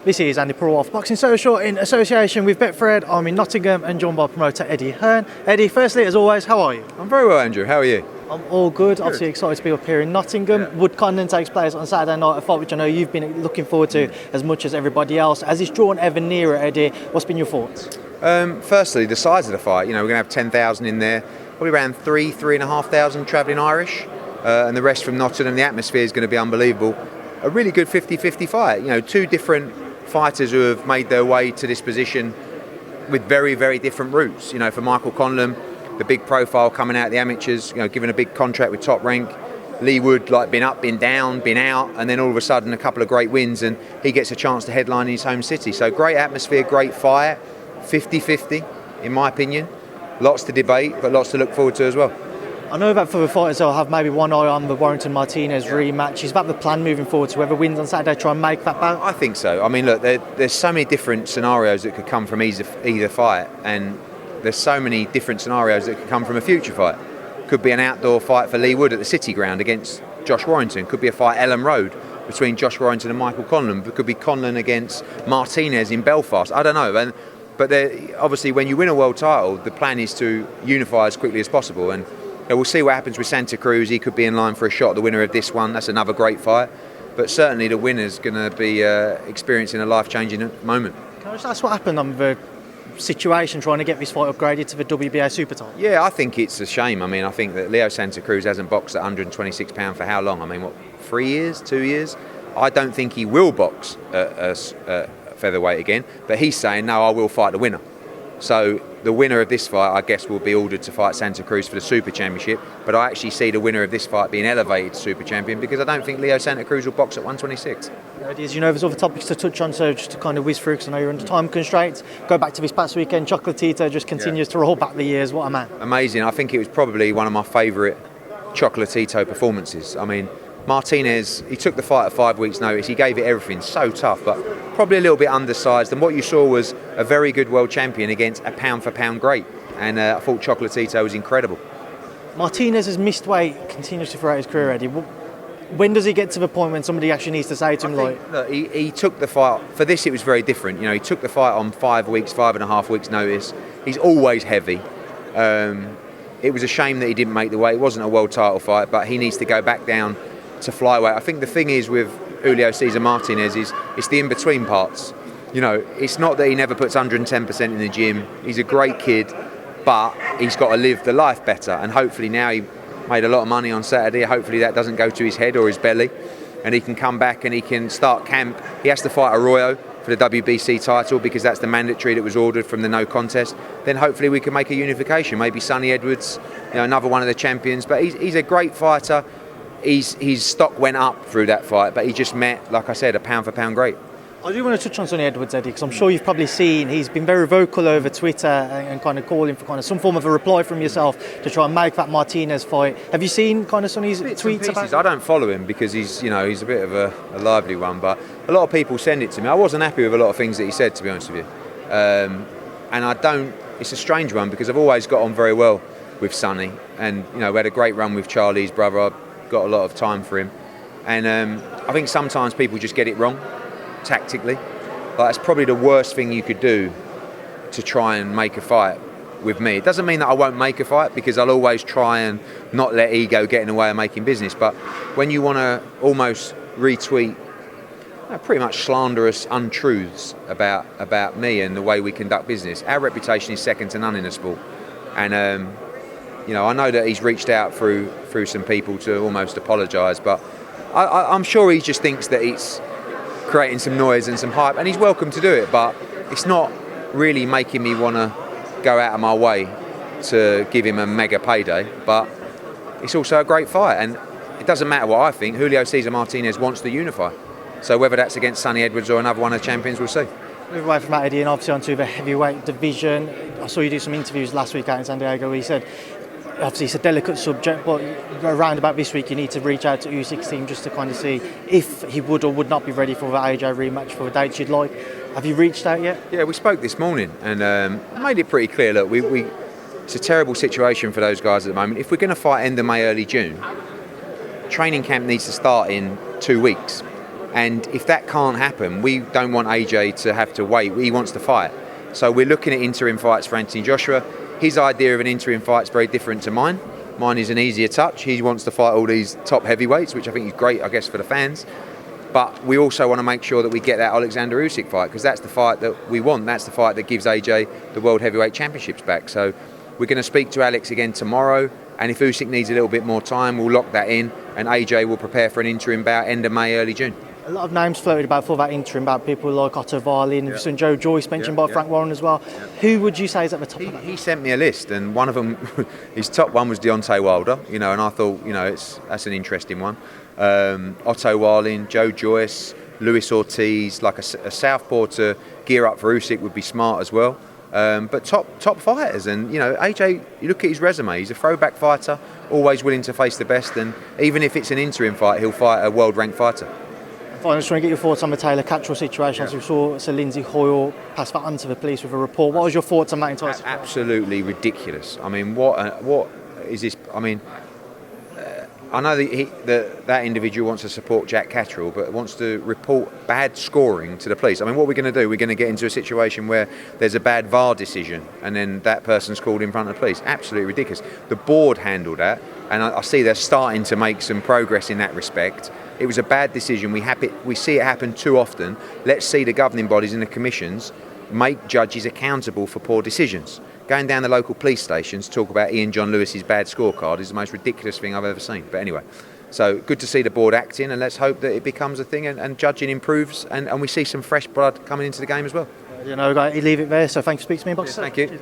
This is Andy Purewal of Boxing Social in association with Betfred. I'm in Nottingham and joined by promoter Eddie Hearn. Eddie, firstly, as always, how are you? I'm very well, Andrew. How are you? I'm all good. Obviously excited to be up here in Nottingham. Yeah. Wood-Conlan takes place on Saturday night, a fight which I know you've been looking forward to as much as everybody else. As it's drawn ever nearer, Eddie, what's been your thoughts? Firstly, the size of the fight. We're going to have 10,000 in there, probably around 3,500 travelling Irish, and the rest from Nottingham. The atmosphere is going to be unbelievable. A really good 50-50 fight. Two different fighters who have made their way to this position with very, very different routes. For Michael Conlan, the big profile coming out of the amateurs, given a big contract with Top Rank. Lee Wood, been up, been down, been out, and then all of a sudden a couple of great wins, and he gets a chance to headline in his home city. So great atmosphere, great fight, 50-50 in my opinion. Lots to debate, but lots to look forward to as well. I know that for the fighters, they'll have maybe one eye on the Warrington-Martinez rematch. Is that the plan moving forward? So whoever wins on Saturday, try and make that bout? I think so. Look, there's so many different scenarios that could come from either fight, and there's so many different scenarios that could come from a future fight. Could be an outdoor fight for Lee Wood at the City Ground against Josh Warrington. Could be a fight Ellen Road between Josh Warrington and Michael Conlan. It could be Conlan against Martinez in Belfast. I don't know. But obviously, when you win a world title, the plan is to unify as quickly as possible. And we'll see what happens with Santa Cruz. He could be in line for a shot at the winner of this one. That's another great fight. But certainly the winner's going to be experiencing a life-changing moment. Can I just ask what happened on the situation trying to get this fight upgraded to the WBA super title? Yeah, I think it's a shame. I think that Leo Santa Cruz hasn't boxed at £126 for how long? 3 years, 2 years? I don't think he will box at featherweight again, but he's saying, no, I will fight the winner. So the winner of this fight, I guess, will be ordered to fight Santa Cruz for the Super Championship, but I actually see the winner of this fight being elevated to Super Champion because I don't think Leo Santa Cruz will box at 126. As there's other topics to touch on, so just to kind of whiz through, because I know you're under time constraints. Go back to this past weekend, Chocolatito just continues to roll back the years. What a man. Amazing. I think it was probably one of my favourite Chocolatito performances. Martinez, he took the fight at 5 weeks' notice. He gave it everything, so tough, but probably a little bit undersized. And what you saw was a very good world champion against a pound-for-pound great. And I thought Chocolatito was incredible. Martinez has missed weight continuously throughout his career, Eddie. When does he get to the point when somebody actually needs to say to him, look, he took the fight. For this, it was very different. He took the fight on 5.5 weeks' notice. He's always heavy. It was a shame that he didn't make the weight. It wasn't a world title fight, but he needs to go back down to flyweight. I think the thing is with Julio Cesar Martinez is it's the in-between parts. It's not that he never puts 110% in the gym. He's a great kid, but he's got to live the life better. And hopefully now he made a lot of money on Saturday. Hopefully that doesn't go to his head or his belly, and he can come back and he can start camp. He has to fight Arroyo for the WBC title because that's the mandatory that was ordered from the no contest. Then hopefully we can make a unification. Maybe Sonny Edwards, another one of the champions. But he's a great fighter. His stock went up through that fight, but he just met, like I said, a pound-for-pound great. I do want to touch on Sonny Edwards, Eddie, because I'm sure you've probably seen he's been very vocal over Twitter and kind of calling for kind of some form of a reply from yourself to try and make that Martinez fight. Have you seen kind of Sonny's tweets about it? I don't follow him because he's a bit of a lively one, but a lot of people send it to me. I wasn't happy with a lot of things that he said, to be honest with you. And it's a strange one because I've always got on very well with Sonny, and we had a great run with Charlie's brother. I got a lot of time for him, and I think sometimes people just get it wrong tactically. That's probably the worst thing you could do to try and make a fight with me. It doesn't mean that I won't make a fight because I'll always try and not let ego get in the way of making business, but when you want to almost retweet pretty much slanderous untruths about me and the way we conduct business, our reputation is second to none in the sport. And I know that he's reached out through some people to almost apologise, but I'm sure he just thinks that it's creating some noise and some hype, and he's welcome to do it, but it's not really making me want to go out of my way to give him a mega payday. But it's also a great fight, and it doesn't matter what I think. Julio Cesar Martinez wants to unify, so whether that's against Sonny Edwards or another one of the champions, we'll see. Move away from that, Eddie, and obviously onto the heavyweight division. I saw you do some interviews last week out in San Diego where you said obviously it's a delicate subject, but around about this week you need to reach out to Usyk's team just to kind of see if he would or would not be ready for the AJ rematch for the dates you'd like. Have you reached out yet? Yeah, we spoke this morning and made it pretty clear. Look, it's a terrible situation for those guys at the moment. If we're going to fight end of May, early June, training camp needs to start in 2 weeks. And if that can't happen, we don't want AJ to have to wait. He wants to fight. So we're looking at interim fights for Anthony Joshua. His idea of an interim fight is very different to mine. Mine is an easier touch. He wants to fight all these top heavyweights, which I think is great, I guess, for the fans. But we also want to make sure that we get that Alexander Usyk fight, because that's the fight that we want. That's the fight that gives AJ the World Heavyweight Championships back. So we're going to speak to Alex again tomorrow. And if Usyk needs a little bit more time, we'll lock that in. And AJ will prepare for an interim bout end of May, early June. A lot of names floated about for that interim bout, people like Otto Wallin, and Joe Joyce mentioned by Frank Warren as well. Who would you say is at the top of that? He sent me a list, and one of them, his top one was Deontay Wilder, and I thought, that's an interesting one. Otto Wallin, Joe Joyce, Luis Ortiz, like a southpaw to gear up for Usyk would be smart as well. But top fighters, and AJ, you look at his resume, he's a throwback fighter, always willing to face the best, and even if it's an interim fight, he'll fight a world-ranked fighter. I just want to get your thoughts on the Taylor-Catterall situation. As we saw Sir Lindsay Hoyle pass that on to the police with a report. What was your thoughts on that entire situation? Absolutely ridiculous. I mean, what is this? I mean, I know that individual wants to support Jack Catterall, but wants to report bad scoring to the police. I mean, what are we going to do? We're going to get into a situation where there's a bad VAR decision and then that person's called in front of the police. Absolutely ridiculous. The board handled that, and I see they're starting to make some progress in that respect. It was a bad decision. We see it happen too often. Let's see the governing bodies and the commissions make judges accountable for poor decisions. Going down the local police stations to talk about Ian John Lewis's bad scorecard is the most ridiculous thing I've ever seen. But anyway, so good to see the board acting, and let's hope that it becomes a thing and judging improves and we see some fresh blood coming into the game as well. You leave it there. So thanks for speaking to me, boss. Thank you.